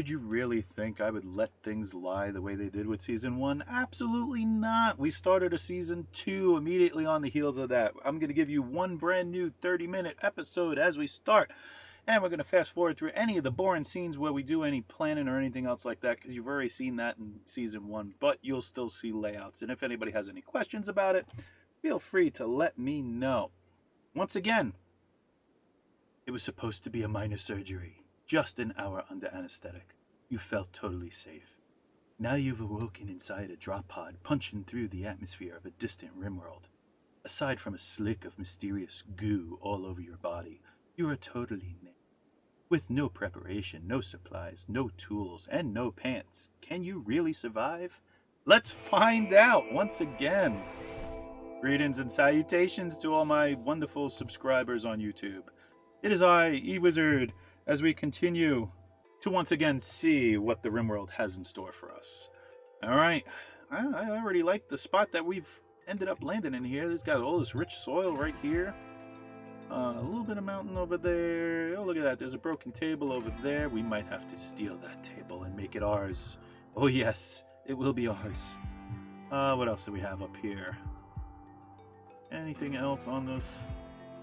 Did you really think I would let things lie the way they did with Season 1? Absolutely not. We started a Season 2 immediately on the heels of that. I'm going to give you one brand new 30-minute episode as we start. And we're going to fast forward through any of the boring scenes where we do any planning or anything else like that, because you've already seen that in Season 1, but you'll still see layouts. And if anybody has any questions about it, feel free to let me know. Once again, it was supposed to be a minor surgery, just an hour under anesthetic. You felt totally safe. Now you've awoken inside a drop pod punching through the atmosphere of a distant Rimworld. Aside from a slick of mysterious goo all over your body, you are totally naked. With no preparation, no supplies, no tools, and no pants, can you really survive? Let's find out once again. Greetings and salutations to all my wonderful subscribers on YouTube. It is I, eWizard, as we continue to once again see what the Rimworld has in store for us. Alright, I already like the spot that we've ended up landing in here. It's got all this rich soil right here. A little bit of mountain over there. Oh, look at that. There's a broken table over there. We might have to steal that table and make it ours. Oh, yes. It will be ours. What else do we have up here? Anything else on this?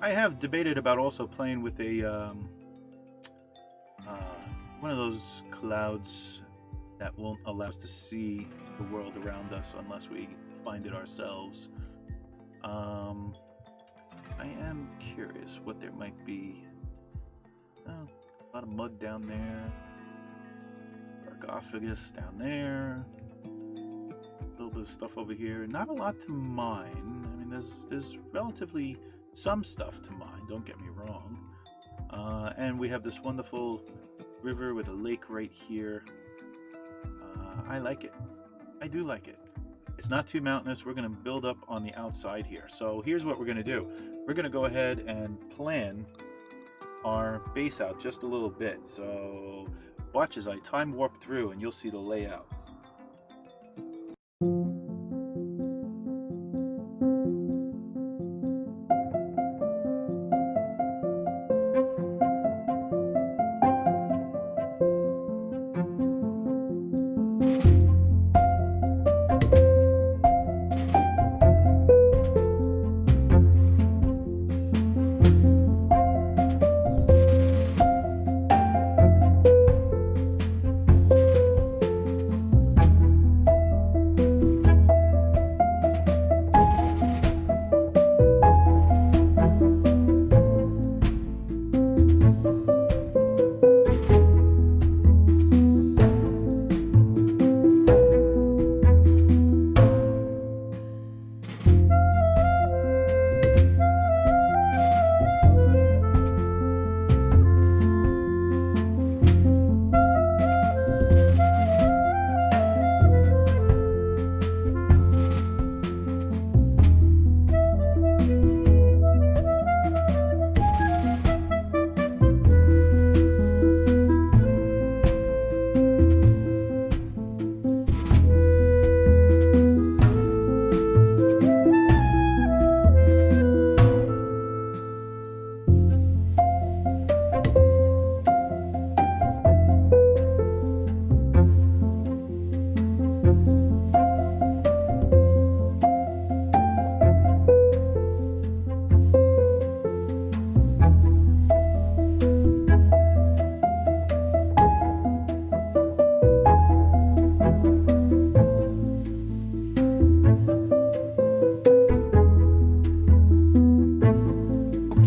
I have debated about also playing with a, one of those clouds that won't allow us to see the world around us unless we find it ourselves. I am curious what there might be. A lot of mud down there. Sarcophagus down there. A little bit of stuff over here. Not a lot to mine. I mean, there's relatively some stuff to mine, don't get me wrong. And we have this wonderful river with a lake right here. I like it. I do like it. It's not too mountainous. We're going to build up on the outside here. So here's what we're going to do. We're going to go ahead and plan our base out just a little bit. So watch as I time warp through and you'll see the layout.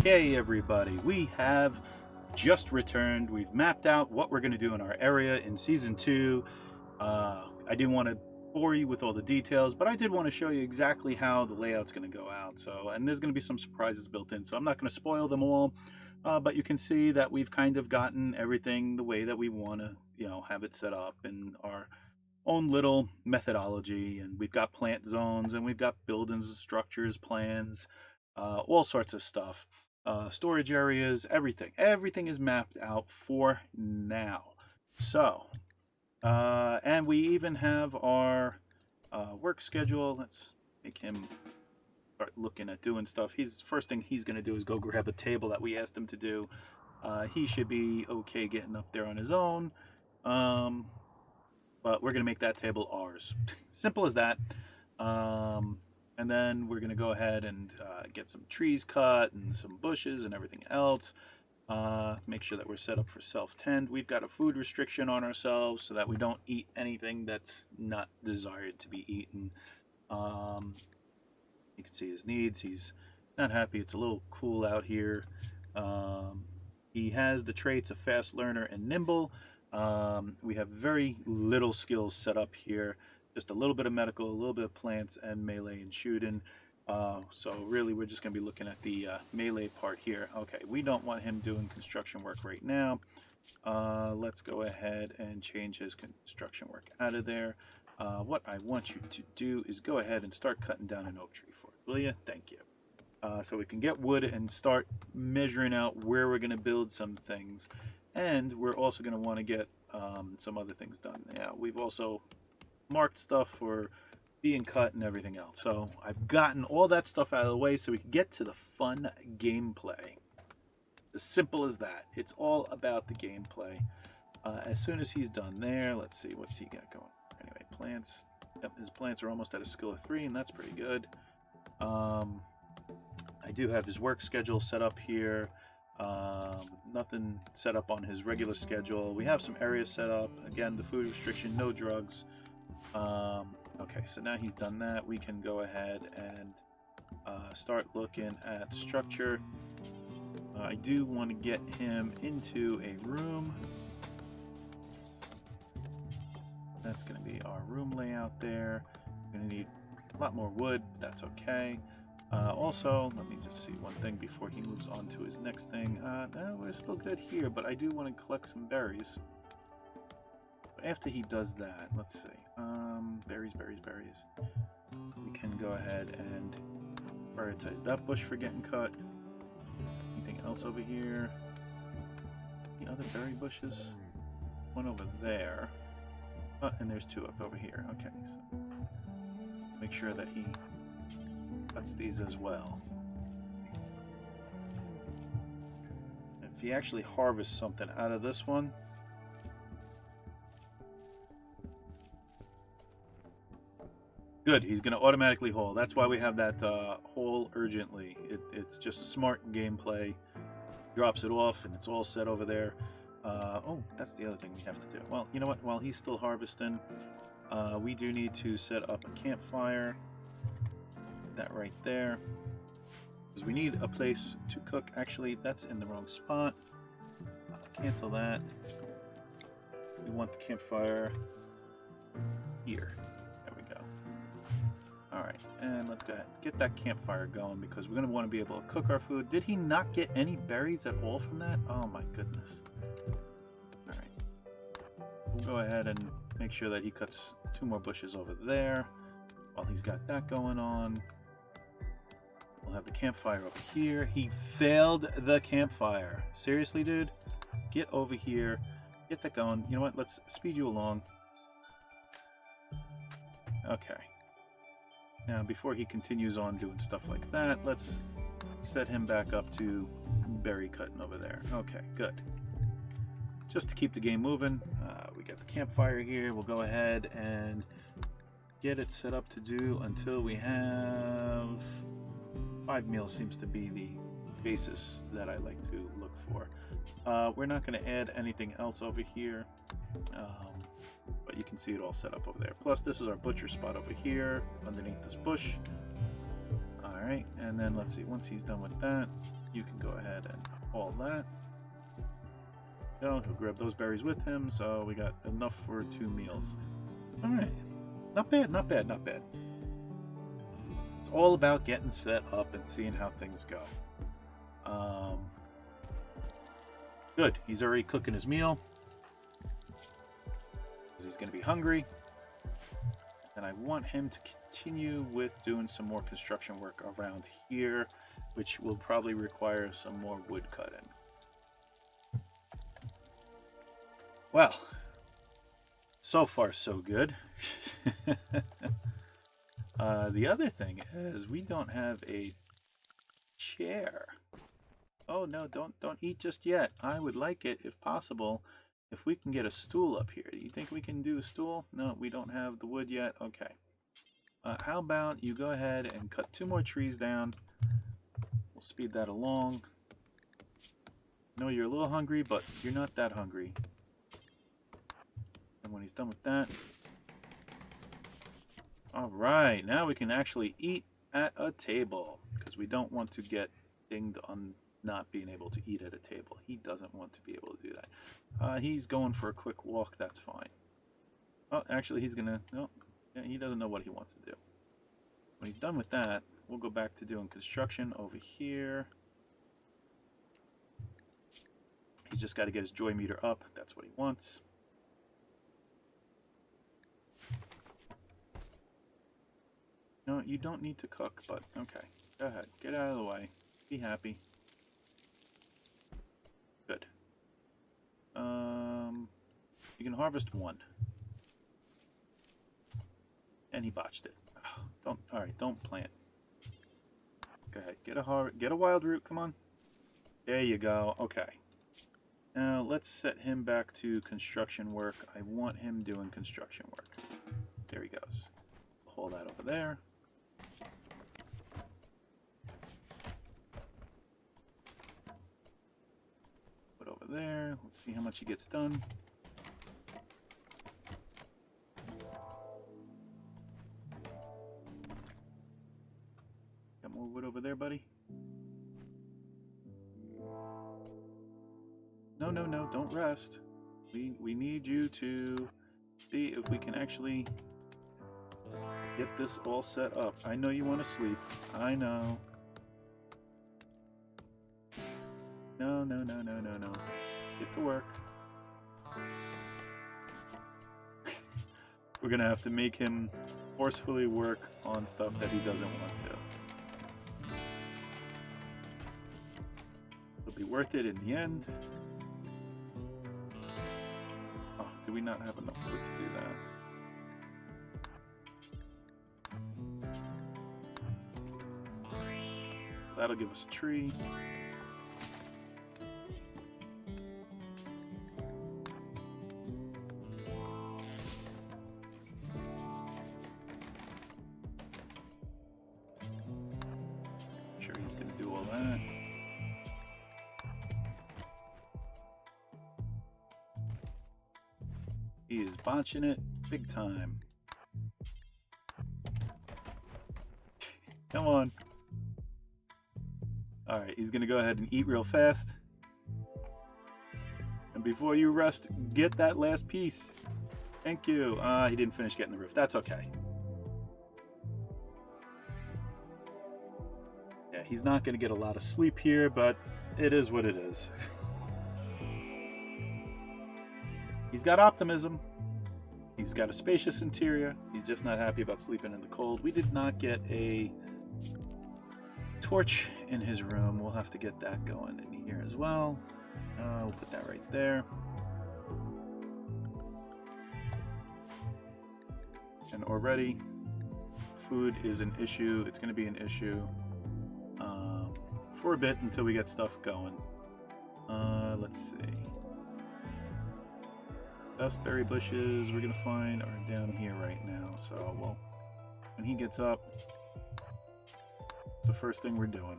Okay, everybody, we have just returned. We've mapped out what we're going to do in our area in Season 2. I didn't want to bore you with all the details, but I did want to show you exactly how the layout's going to go out. And there's going to be some surprises built in, so I'm not going to spoil them all, but you can see that we've kind of gotten everything the way that we want to, have it set up in our own little methodology. And we've got plant zones, and we've got buildings and structures, plans, all sorts of stuff. Storage areas, everything is mapped out for now. So and we even have our work schedule. Let's make him start looking at doing stuff. First thing he's going to do is go grab a table that we asked him to do. He should be okay getting up there on his own. But we're going to make that table ours. Simple as that. And then we're going to go ahead and get some trees cut and some bushes and everything else. Make sure that we're set up for self-tend. We've got a food restriction on ourselves so that we don't eat anything that's not desired to be eaten. You can see his needs. He's not happy. It's a little cool out here. He has the traits of fast learner and nimble. We have very little skills set up here. Just a little bit of medical, a little bit of plants, and melee and shooting. So really we're just going to be looking at the melee part here. Okay, we don't want him doing construction work right now. Let's go ahead and change his construction work out of there. What I want you to do is go ahead and start cutting down an oak tree for it, will you? Thank you. So we can get wood and start measuring out where we're going to build some things. And we're also going to want to get some other things done. Yeah, we've also marked stuff for being cut and everything else. So I've gotten all that stuff out of the way so we can get to the fun gameplay. As simple as that. It's all about the gameplay. As soon as he's done there, let's see, what's he got going? Anyway, plants. Yep, his plants are almost at a skill of 3, and that's pretty good. I do have his work schedule set up here. Nothing set up on his regular schedule. We have some areas set up. Again, the food restriction, no drugs. Okay, so now he's done that. We can go ahead and start looking at structure. I do want to get him into a room. That's going to be our room layout there. We're going to need a lot more wood, but that's okay. Also, let me just see one thing before he moves on to his next thing. No, we're still good here, but I do want to collect some berries. After he does that, let's see. Berries. We can go ahead and prioritize that bush for getting cut. Anything else over here? The other berry bushes? One over there. And there's 2 up over here. Okay, so make sure that he cuts these as well. If he actually harvests something out of this one, good, he's going to automatically haul. That's why we have that haul urgently. It's just smart gameplay. Drops it off and it's all set over there. Oh, that's the other thing we have to do. Well, you know what? While he's still harvesting, we do need to set up a campfire. That right there. Because we need a place to cook. Actually, that's in the wrong spot. Cancel that. We want the campfire here. There we go. Alright, and let's go ahead and get that campfire going because we're going to want to be able to cook our food. Did he not get any berries at all from that? Oh my goodness. Alright. We'll go ahead and make sure that he cuts 2 more bushes over there while he's got that going on. We'll have the campfire over here. He failed the campfire. Seriously, dude? Get over here. Get that going. You know what? Let's speed you along. Okay. Now, before he continues on doing stuff like that, let's set him back up to berry cutting over there. Okay, good. Just to keep the game moving, we got the campfire here. We'll go ahead and get it set up to do until we have 5 meals seems to be the basis that I like to look for. We're not going to add anything else over here, but you can see it all set up over there. Plus, this is our butcher spot over here underneath this bush. Alright, and then let's see, once he's done with that, you can go ahead and haul that. He'll grab those berries with him, so we got enough for 2 meals. Alright, not bad, not bad, not bad. It's all about getting set up and seeing how things go. Good, he's already cooking his meal. He's going to be hungry. And I want him to continue with doing some more construction work around here, which will probably require some more wood cutting. Well, so far so good. The other thing is we don't have a chair. Oh no, don't eat just yet. I would like it, if possible, if we can get a stool up here. Do you think we can do a stool? No, we don't have the wood yet. Okay. How about you go ahead and cut 2 more trees down. We'll speed that along. I know you're a little hungry, but you're not that hungry. And when he's done with that... Alright, now we can actually eat at a table. Because we don't want to get dinged on not being able to eat at a table. He doesn't want to be able to do that. He's going for a quick walk, that's fine. Oh, actually he's gonna... No, he doesn't know what he wants to do. When he's done with that, we'll go back to doing construction over here. He's just got to get his joy meter up. That's what he wants. No, you don't need to cook, but okay. Go ahead. Get out of the way. Be happy. Good. You can harvest 1. And he botched it. Oh, don't plant. Go ahead. Get a wild root. Come on. There you go. Okay. Now let's set him back to construction work. I want him doing construction work. There he goes. Hold that over there. Put over there. Let's see how much he gets done. Got more wood over there, buddy? No, don't rest. We need you to see if we can actually get this all set up. I know you want to sleep. I know. No. Get to work. We're gonna have to make him forcefully work on stuff that he doesn't want to. It'll be worth it in the end. Oh, do we not have enough wood to do that? That'll give us a tree. Sure, he's gonna do all that. He is botching it big time. Come on. Alright, he's gonna go ahead and eat real fast. And before you rest, get that last piece. Thank you. He didn't finish getting the roof. That's okay. Yeah, he's not gonna get a lot of sleep here, but it is what it is. He's got optimism. He's got a spacious interior. He's just not happy about sleeping in the cold. We did not get a torch in his room. We'll have to get that going in here as well. We'll put that right there. And already, food is an issue. It's going to be an issue for a bit until we get stuff going. Let's see. Best berry bushes we're going to find are down here right now. So, well, when he gets up, it's the first thing we're doing.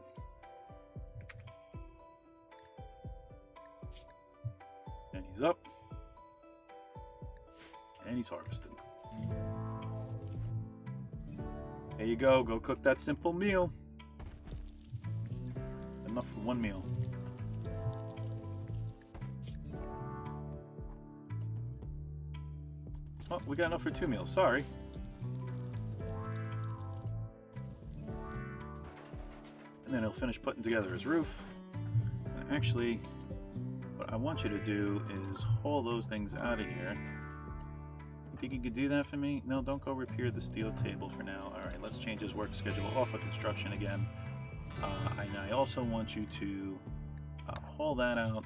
And he's up. And he's harvesting. There you go. Go cook that simple meal. Enough for one meal. Oh, we got enough for 2 meals. Sorry. And then he'll finish putting together his roof. And actually, what I want you to do is haul those things out of here. You think you could do that for me? No, don't go repair the steel table for now. Alright, let's change his work schedule off of construction again. And I also want you to haul that out,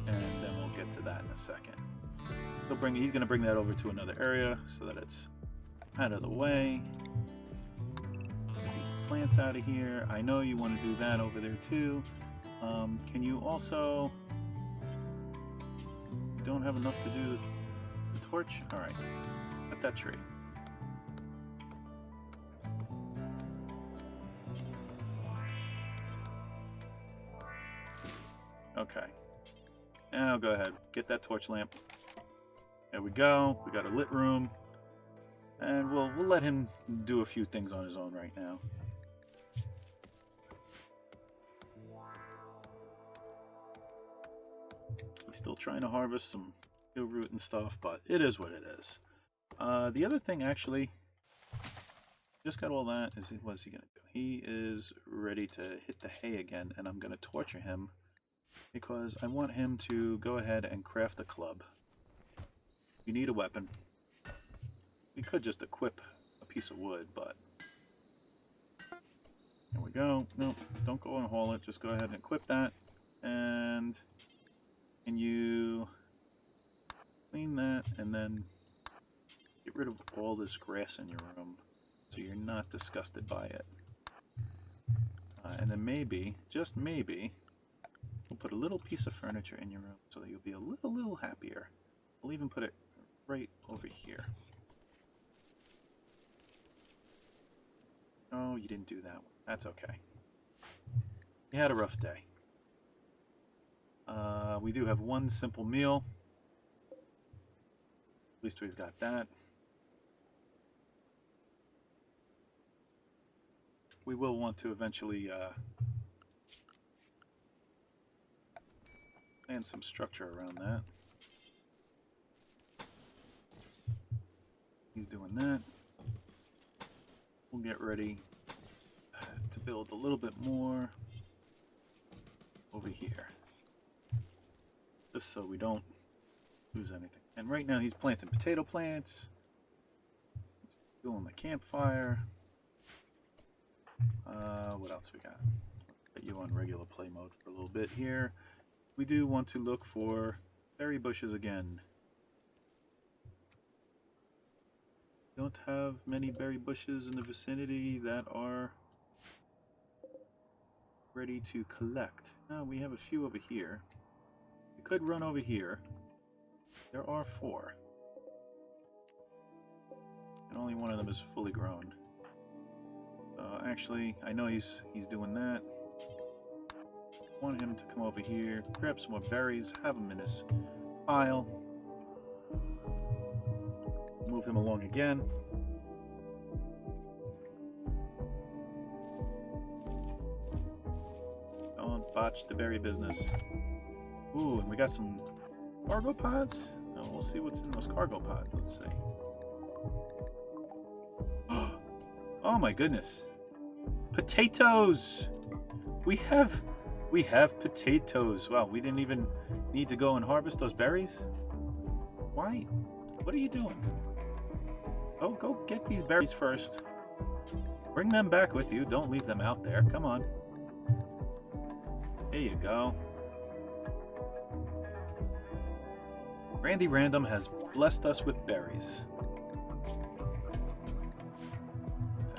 and then we'll get to that in a second. He's going to bring that over to another area so that it's out of the way. Get these plants out of here. I know you want to do that over there too. Can you also don't have enough to do the torch? Alright. Cut that tree. Okay. Now go ahead. Get that torch lamp. There we go. We got a lit room. And we'll let him do a few things on his own right now. He's still trying to harvest some hill root and stuff, but it is what it is. The other thing, actually, just got all that. What is he going to do? He is ready to hit the hay again, and I'm going to torture him because I want him to go ahead and craft a club. You need a weapon. We could just equip a piece of wood, but there we go. No, don't go and haul it. Just go ahead and equip that. And can you clean that and then get rid of all this grass in your room so you're not disgusted by it. And then maybe, just maybe, we'll put a little piece of furniture in your room so that you'll be a little happier. We'll even put it right over here. Oh, you didn't do that one. That's okay. You had a rough day. We do have one simple meal. At least we've got that. We will want to eventually plan some structure around that. He's doing that. We'll get ready to build a little bit more over here. Just so we don't lose anything. And right now he's planting potato plants. Doing the campfire. What else we got? Put you on regular play mode for a little bit here. We do want to look for berry bushes again. Don't have many berry bushes in the vicinity that are ready to collect. No, we have a few over here. We could run over here. There are 4. And only one of them is fully grown. Actually, I know he's doing that. I want him to come over here, grab some more berries, have them in his pile. Move him along again. Don't botch the berry business. Ooh, and we got some cargo pods? Oh, we'll see what's in those cargo pods. Let's see. Oh my goodness. Potatoes! We have potatoes. Wow, we didn't even need to go and harvest those berries? Why? What are you doing? Oh, go get these berries first. Bring them back with you. Don't leave them out there. Come on. There you go. Randy Random has blessed us with berries.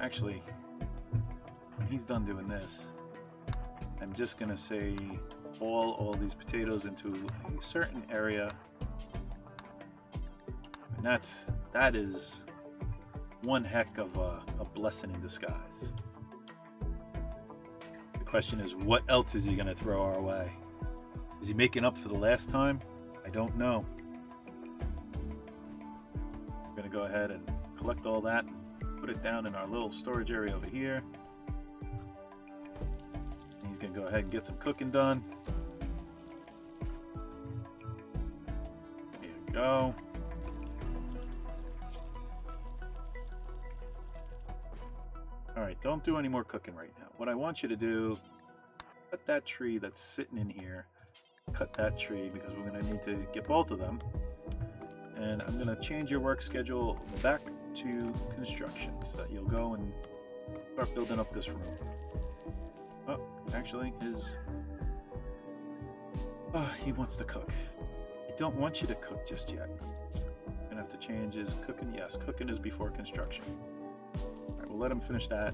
Actually, when he's done doing this, I'm just gonna say all these potatoes into a certain area, and that is one heck of a blessing in disguise. The question is, what else is he gonna throw our way? Is he making up for the last time? I don't know. I'm gonna go ahead and collect all that, put it down in our little storage area over here. He's gonna go ahead and get some cooking done. There you go. Alright, don't do any more cooking right now. What I want you to do, cut that tree that's sitting in here. Cut that tree because we're going to need to get both of them. And I'm going to change your work schedule back to construction so that you'll go and start building up this room. Oh, actually, he wants to cook. I don't want you to cook just yet. I'm going to have to change his cooking. Yes, cooking is before construction. Alright, we'll let him finish that.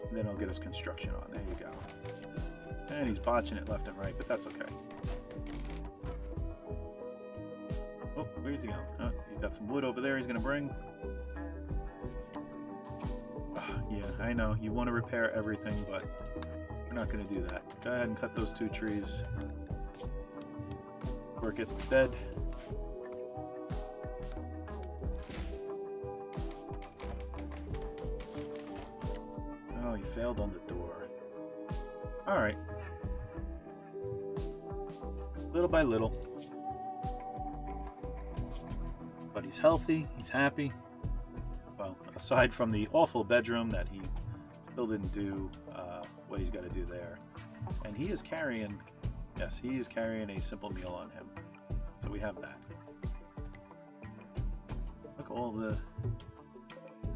And then I'll get his construction on. There you go. And he's botching it left and right, but that's okay. Where's he going? Oh, he's got some wood over there he's going to bring. Yeah, I know. You want to repair everything, but we're not going to do that. Go ahead and cut those 2 trees before it gets to bed. Oh, he failed on the door. Alright. Little by little. But he's healthy, he's happy. Well, aside from the awful bedroom that he still didn't do what he's got to do there. And he is carrying, yes, he is carrying a simple meal on him. So we have that. Look at all the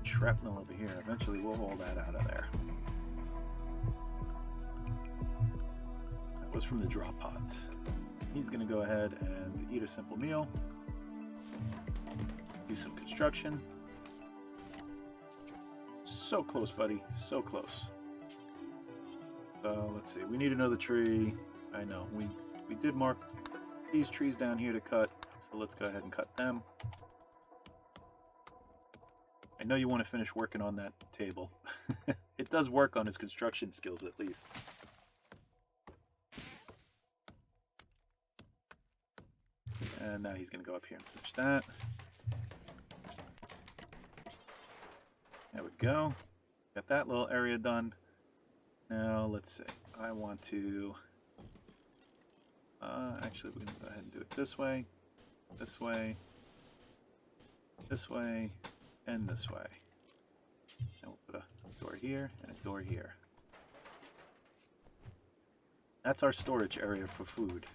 shrapnel over here. Eventually we'll haul that out of there. That was from the drop pods. He's going to go ahead and eat a simple meal. Do some construction. So close, buddy. So close. So let's see. We need another tree. I know. We did mark these trees down here to cut. So let's go ahead and cut them. I know you want to finish working on that table. It does work on his construction skills at least. And now he's going to go up here and finish that. There we go. Got that little area done. Now let's see. I want to actually we're gonna go ahead and do it this way, this way, this way, and this way. And we'll put a door here and a door here. That's our storage area for food.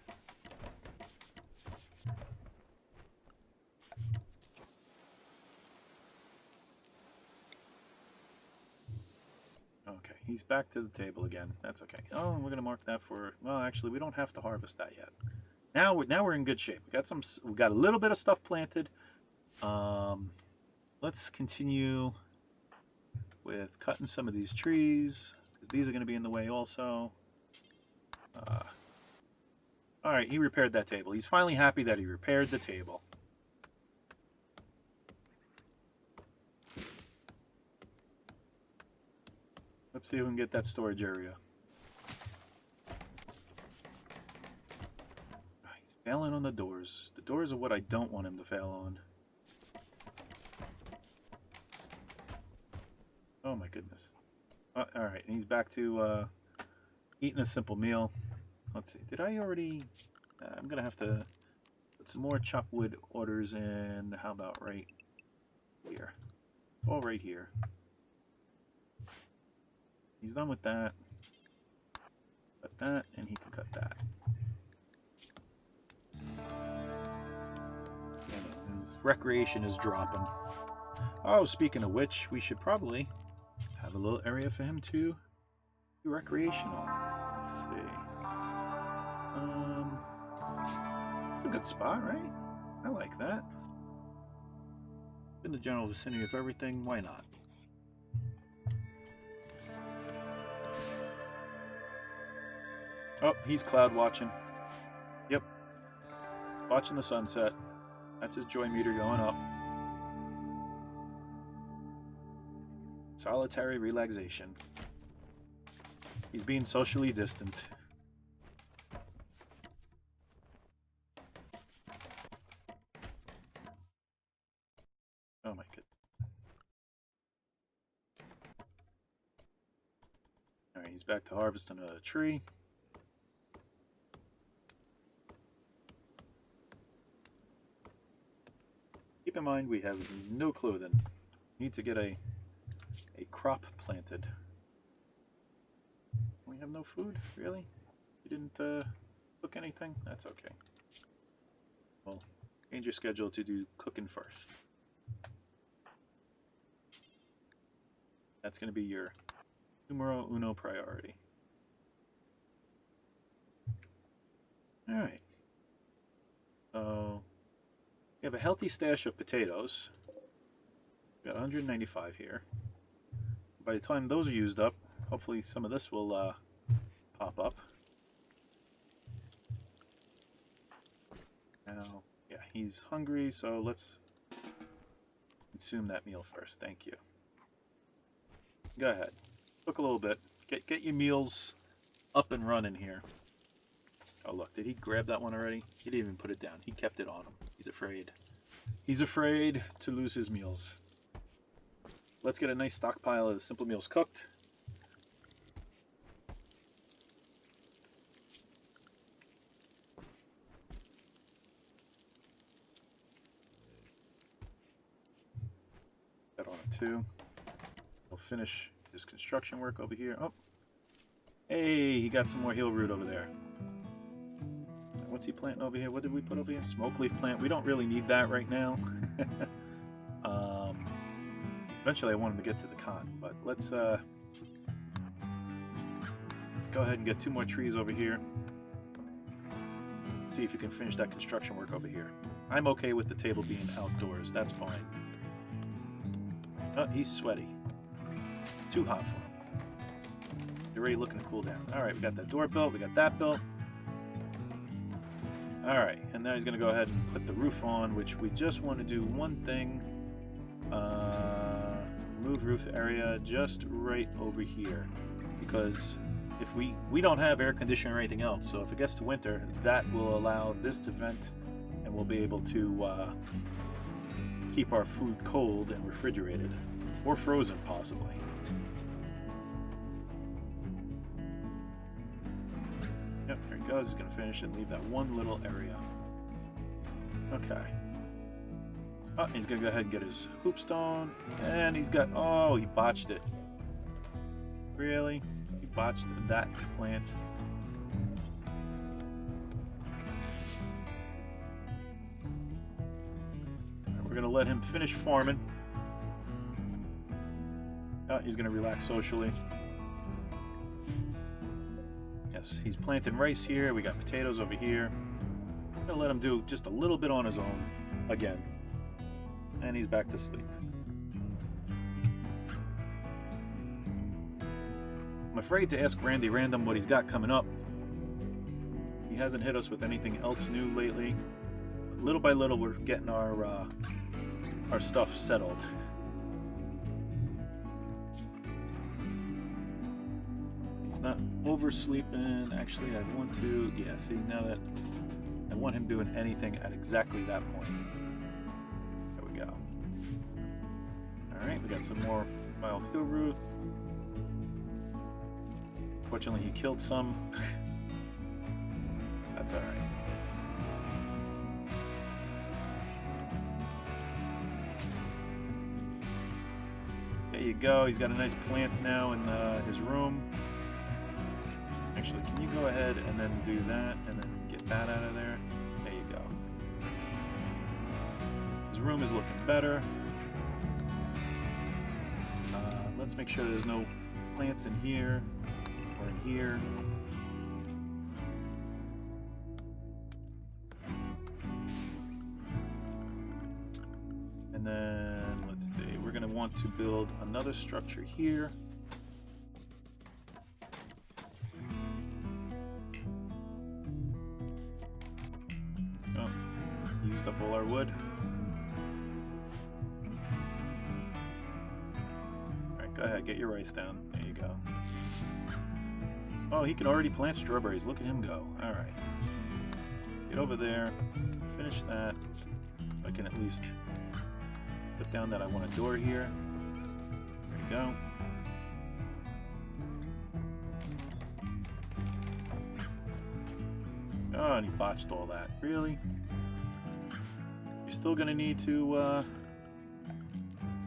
Okay, he's back to the table again. That's okay. Oh, we're gonna mark that for. Well, actually, we don't have to harvest that yet. Now we're in good shape. We got a little bit of stuff planted. Let's continue with cutting some of these trees because these are going to be in the way also. All right, he repaired that table. He's finally happy that he repaired the table. Let's see if we can get that storage area. He's failing on the doors. The doors are what I don't want him to fail on. Oh my goodness. Alright, and he's back to eating a simple meal. Let's see, did I already... I'm going to have to put some more chop wood orders in. How about right here? It's all right here. He's done with that. Cut that, and he can cut that. And his recreation is dropping. Oh, speaking of which, we should probably have a little area for him to do recreational. Let's see. It's a good spot, right? I like that. In the general vicinity of everything, why not? Oh, he's cloud watching. Yep. Watching the sunset. That's his joy meter going up. Solitary relaxation. He's being socially distant. Oh my goodness. Alright, he's back to harvesting another tree. Keep in mind we have no clothing. Need to get a crop planted. We have no food? Really? You didn't cook anything? That's okay. Well, change your schedule to do cooking first. That's going to be your numero uno priority. Alright. So, we have a healthy stash of potatoes. We got 195 here. By the time those are used up, hopefully some of this will pop up. Now, yeah, He's hungry, so let's consume that meal first. Thank you. Go ahead. Cook a little bit. Get your meals up and running here. Oh, look. Did he grab that one already? He didn't even put it down. He kept it on him. He's afraid. He's afraid to lose his meals. Let's get a nice stockpile of the simple meals cooked. That on it too. We'll finish his construction work over here. Oh, hey, he got some more heel root over there. What's he planting over here? What did we put over here? Smoke leaf plant. We don't really need that right now. Eventually I want him to get to the cotton, but let's go ahead and get 2 more trees over here. See if you can finish that construction work over here. I'm okay with the table being outdoors. That's fine. Oh, he's sweaty. Too hot for him. You're already looking to cool down. Alright, we got that door built. We got that built. Alright, and now he's going to go ahead and put the roof on, which we just want to do one thing. Move roof area just right over here. Because if we don't have air conditioning or anything else, so if it gets to winter, that will allow this to vent, and we'll be able to keep our food cold and refrigerated. Or frozen, possibly. Yep, there he goes. He's going to finish it and leave that one little area. Okay. Oh, he's going to go ahead and get his hoopstone. And he's got... Oh, he botched it. Really? He botched that plant. We're going to let him finish farming. Oh, he's going to relax socially. Yes, he's planting rice here. We got potatoes over here. I'm going to let him do just a little bit on his own again. And he's back to sleep. I'm afraid to ask Randy Random what he's got coming up. He hasn't hit us with anything else new lately. But little by little, we're getting our stuff settled. He's not oversleeping. Actually, I want to... Yeah, see, now that... I want him doing anything at exactly that point. There we go. Alright, we got some more wild heel root. Fortunately, he killed some. That's alright. There you go. He's got a nice plant now in his room. Actually, can you go ahead and then do that and then get that out of there? There you go. His room is looking better. Let's make sure there's no plants in here or in here. And then, let's see, we're going to want to build another structure here. Oh, used up all our wood. Alright, go ahead, get your rice down. There you go. Oh, he can already plant strawberries. Look at him go. Alright. Get over there. Finish that. I can at least put down that I want a door here. There you go. Oh, and he botched all that. Really? You're still gonna need to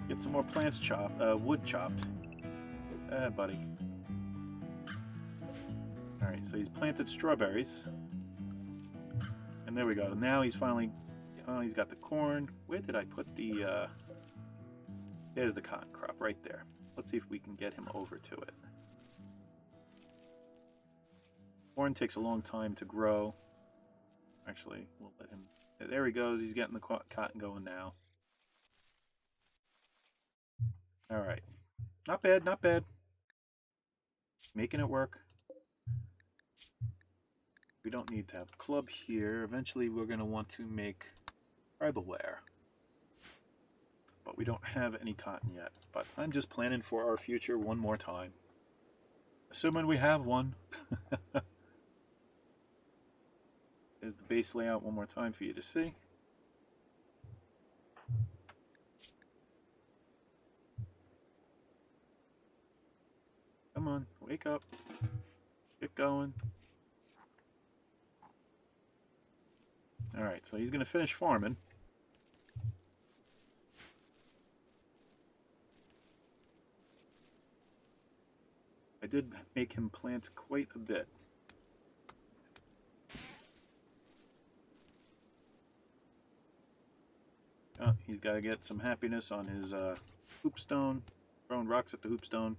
get some more plants chopped, wood chopped. Buddy. Alright, so he's planted strawberries. And there we go. Now he's finally... Oh, he's got the corn. Where did I put the... There's the cotton crop right there. Let's see if we can get him over to it. Corn takes a long time to grow. Actually, we'll let him... There he goes. He's getting the cotton going now. Alright. Not bad, not bad. Making it work. We don't need to have club here. Eventually we're going to want to make Tribalware. But we don't have any cotton yet. But I'm just planning for our future one more time. Assuming we have one. There's the base layout one more time for you to see. Come on, wake up. Get going. Alright, so he's going to finish farming. I did make him plant quite a bit. Oh, he's got to get some happiness on his hoopstone. Throwing rocks at the hoopstone.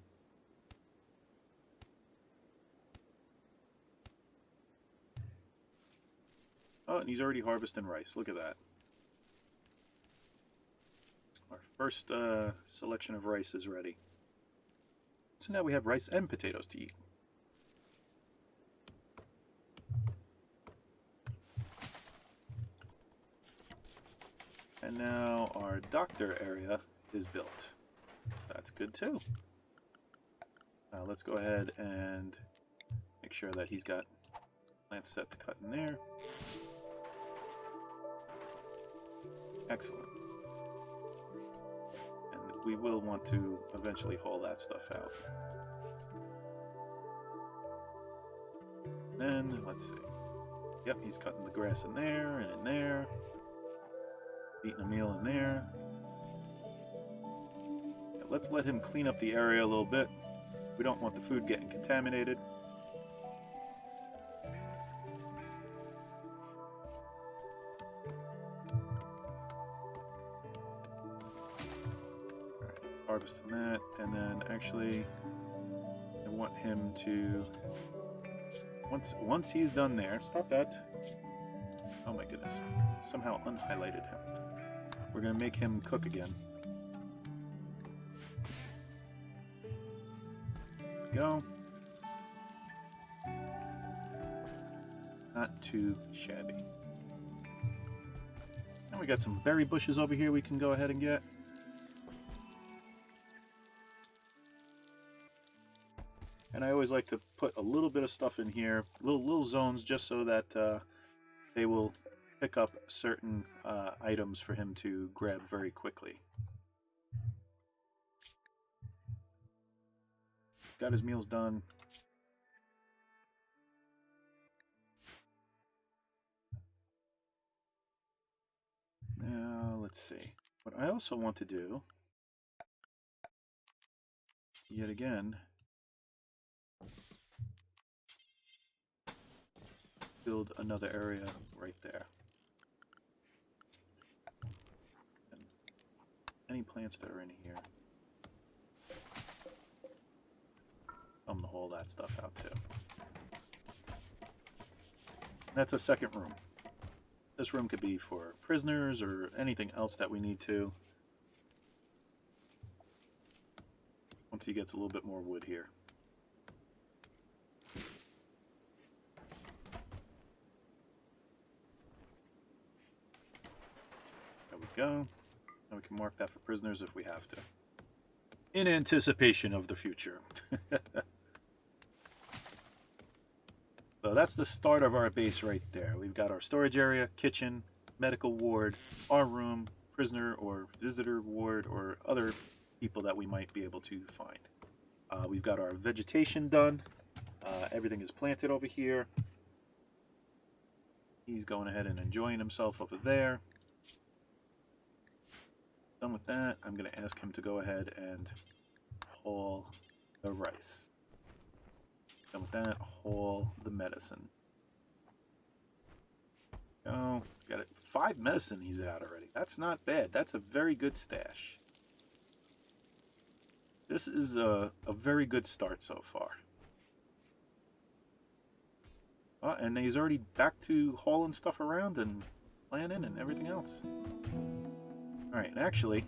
Oh, and he's already harvesting rice. Look at that. Our first selection of rice is ready. So now we have rice and potatoes to eat. And now our doctor area is built. So that's good too. Let's go ahead and make sure that he's got plants set to cut in there. Excellent. And we will want to eventually haul that stuff out. Then, let's see. Yep, he's cutting the grass in there and in there. Eating a meal in there. Yeah, let's let him clean up the area a little bit. We don't want the food getting contaminated. Harvesting that, and then actually I want him to once he's done there, stop that. Oh my goodness, somehow unhighlighted him. We're gonna make him cook again. There we go. Not too shabby. And we got some berry bushes over here we can go ahead and get. And I always like to put a little bit of stuff in here, little zones, just so that they will pick up certain items for him to grab very quickly. Got his meals done. Now, let's see. What I also want to do, yet again, build another area right there. And any plants that are in here, I'm gonna haul that stuff out too. That's a second room. This room could be for prisoners or anything else that we need to. Once he gets a little bit more wood here. There we go. And we can mark that for prisoners if we have to. In anticipation of the future. So that's the start of our base right there. We've got our storage area, kitchen, medical ward, our room, prisoner or visitor ward, or other people that we might be able to find. We've got our vegetation done. Everything is planted over here. He's going ahead and enjoying himself over there. Done with that, I'm going to ask him to go ahead and haul the rice. Done with that, haul the medicine. Oh, got it. 5 medicine he's out already. That's not bad. That's a very good stash. This is a very good start so far. And he's already back to hauling stuff around and planning and everything else. Alright, actually,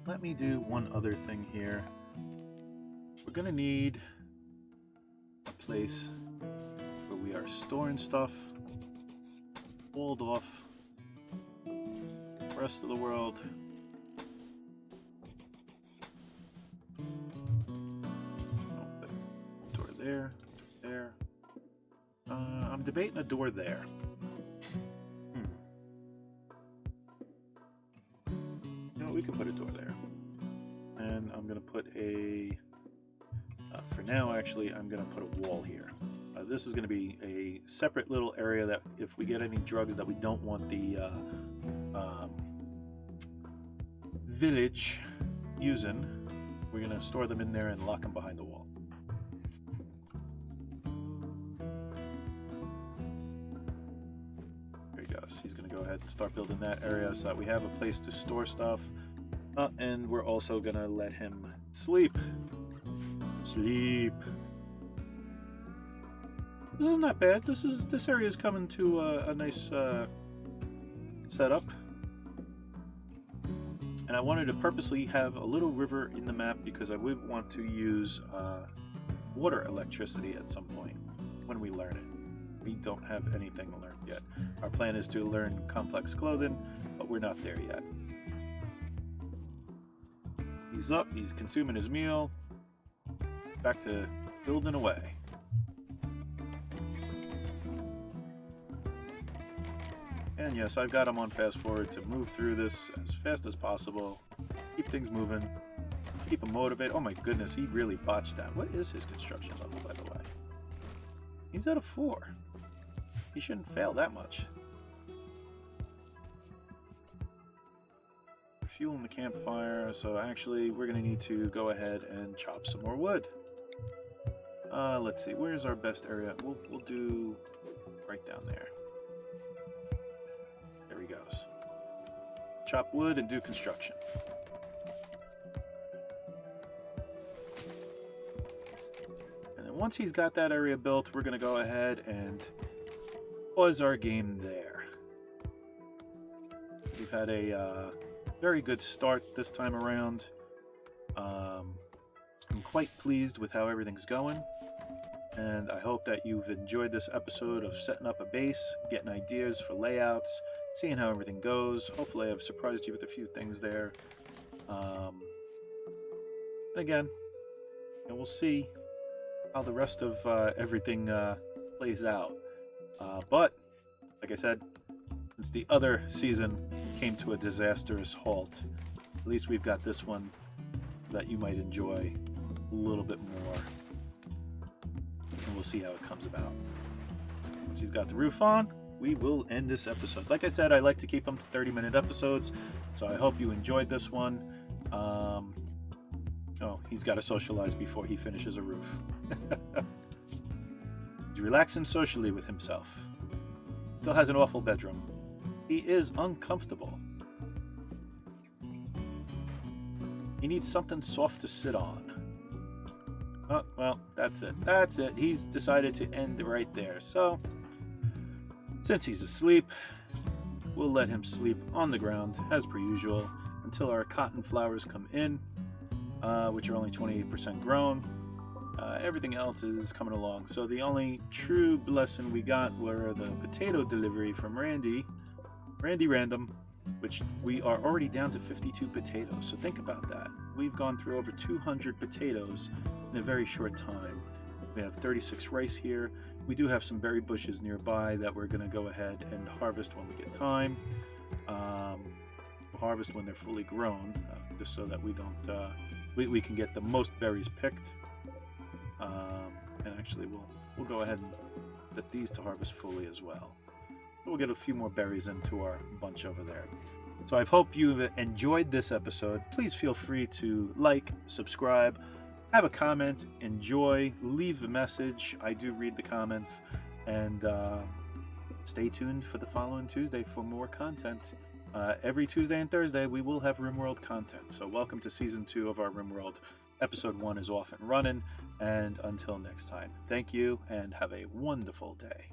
let me do one other thing here. We're going to need a place where we are storing stuff walled off rest of the world. Door there, there. I'm debating a door there. You know, we can put a door there. And I'm going to put a... for now, actually, I'm going to put a wall here. This is going to be a separate little area that if we get any drugs that we don't want the village using, we're going to store them in there and lock them behind the wall. There he goes. He's going to go ahead and start building that area so that we have a place to store stuff. And we're also going to let him sleep. Sleep. This is not bad. This area is coming to a nice setup. And I wanted to purposely have a little river in the map because I would want to use water electricity at some point when we learn it. We don't have anything learned yet. Our plan is to learn complex clothing, but we're not there yet. He's up. He's consuming his meal. Back to building away. And yes, I've got him on fast forward to move through this as fast as possible. Keep things moving. Keep him motivated. Oh my goodness, he really botched that. What is his construction level, by the way? He's at a 4. He shouldn't fail that much. Fueling the campfire, so actually we're going to need to go ahead and chop some more wood. Let's see, where's our best area? We'll do right down there. There he goes. Chop wood and do construction. And then once he's got that area built, we're going to go ahead and pause our game there. We've had a very good start this time around. I'm quite pleased with how everything's going, and I hope that you've enjoyed this episode of setting up a base, getting ideas for layouts, seeing how everything goes. Hopefully I've surprised you with a few things there. And again, and we'll see how the rest of everything plays out. But, like I said, since the other season came to a disastrous halt, at least we've got this one that you might enjoy a little bit more. And we'll see how it comes about. Once he's got the roof on, we will end this episode. Like I said, I like to keep them to 30-minute episodes, so I hope you enjoyed this one. Oh, he's got to socialize before he finishes a roof. He's relaxing socially with himself. Still has an awful bedroom. He is uncomfortable. He needs something soft to sit on. Oh, well, that's it. That's it. He's decided to end right there. So, since he's asleep, we'll let him sleep on the ground, as per usual, until our cotton flowers come in, which are only 28% grown. Everything else is coming along. So the only true blessing we got were the potato delivery from Randy Random, which we are already down to 52 potatoes. So think about that. We've gone through over 200 potatoes in a very short time. We have 36 rice here. We do have some berry bushes nearby that we're going to go ahead and harvest when we get time. We'll harvest when they're fully grown, just so that we don't we can get the most berries picked. And actually, we'll go ahead and let these to harvest fully as well. We'll get a few more berries into our bunch over there. So I hope you've enjoyed this episode. Please feel free to like, subscribe, have a comment, enjoy, leave a message. I do read the comments. And stay tuned for the following Tuesday for more content. Every Tuesday and Thursday, we will have Rimworld content. So welcome to Season 2 of our Rimworld. Episode 1 is off and running. And until next time, thank you and have a wonderful day.